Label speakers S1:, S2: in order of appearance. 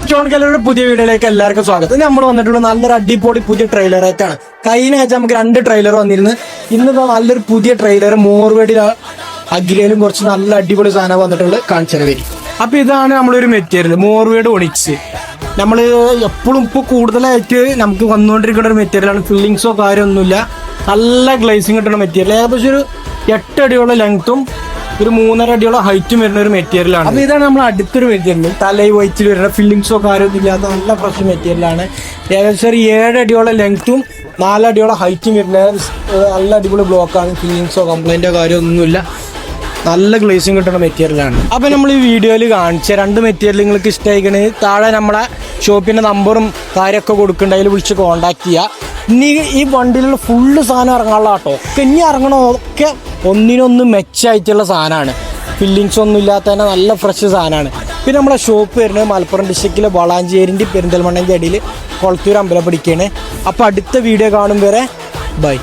S1: John കെല്ലറുടെ പുതിയ വീഡിയോയിലേക്ക് എല്ലാവർക്കും സ്വാഗതം. നമ്മൾ വന്നിട്ടുള്ള നല്ലൊരു അടിപൊളി പുതിയ ട്രെയിലറായിട്ടാണ്. കഴിഞ്ഞ ആഴ്ച നമുക്ക് 2 ട്രെയിലർ വന്നിരുന്നു. ഇന്നിപ്പോ നല്ലൊരു പുതിയ ട്രെയിലർ മോർവേഡി അഗ്രിയിലും കുറച്ച് നല്ല അടിപൊളി സാധനം വന്നിട്ടുള്ളത് കാണിച്ചു വരും. അപ്പൊ ഇതാണ് നമ്മളൊരു മെറ്റീരിയൽ മോർവേഡ് ഒണിക്സ്. നമ്മൾ എപ്പോഴും ഇപ്പോൾ കൂടുതലായിട്ട് നമുക്ക് വന്നുകൊണ്ടിരിക്കുന്ന ഒരു മെറ്റീരിയലാണ്. ഫില്ലിങ്സോ കാര്യമൊന്നുമില്ല, നല്ല ഗ്ലേസിങ് കിട്ടുന്ന മെറ്റീരിയൽ. ഏകദേശം ഒരു 8 അടിയോളം ലെങ്ത്തും ഒരു 3.5 അടിയോളം ഹൈറ്റും വരുന്ന ഒരു മെറ്റീരിയലാണ്. അപ്പൊ ഇതാണ് നമ്മൾ അടുത്തൊരു മെറ്റീരിയൽ, തലൈ വൈറ്റിൽ വരുന്ന ഫില്ലിങ്സോ കാര്യമൊന്നും ഇല്ലാത്ത നല്ല ഫ്രഷ് മെറ്റീരിയലാണ്. ഏകദേശം ഒരു 7 അടിയോളം ലെങ്ത്തും 4 അടിയോളം ഹൈറ്റും വരുന്ന നല്ല അടിപൊളി ബ്ലോക്കാണ്. ഫില്ലിങ്സോ കംപ്ലൈന്റോ കാര്യമൊന്നുമില്ല, നല്ല ഗ്ലേസിങ് കിട്ടുന്ന മെറ്റീരിയലാണ്. അപ്പൊ നമ്മൾ ഈ വീഡിയോയിൽ കാണിച്ച 2 മെറ്റീരിയൽ നിങ്ങൾക്ക് ഇഷ്ടമായിക്കണേ താഴെ നമ്മളെ ഷോപ്പിന്റെ നമ്പറും കാര്യമൊക്കെ കൊടുക്കുന്നുണ്ട്, അതിൽ വിളിച്ച് കോൺടാക്ട് ചെയ്യുക. ഇനി ഈ വണ്ടിയിലുള്ള ഫുള്ള് സാധനം ഇറങ്ങാനുള്ള കേട്ടോ, ഒക്കെ ഇനി ഇറങ്ങണമൊക്കെ ഒന്നിനൊന്ന് മെച്ചമായിട്ടുള്ള സാധനമാണ്. ഫില്ലിങ്സ് ഒന്നും ഇല്ലാത്ത തന്നെ നല്ല ഫ്രഷ് സാധനമാണ്. പിന്നെ നമ്മളെ ഷോപ്പ് വരുന്നത് മലപ്പുറം ഡിസ്ട്രിക്റ്റിലെ വളാഞ്ചേരിൻ്റെ പെരിന്തൽമണ്ണൻ്റെ അടിയിൽ കൊളത്തൂർ അമ്പലപ്പടിക്കാണ്. അപ്പോൾ അടുത്ത വീഡിയോ കാണും വരെ ബൈ.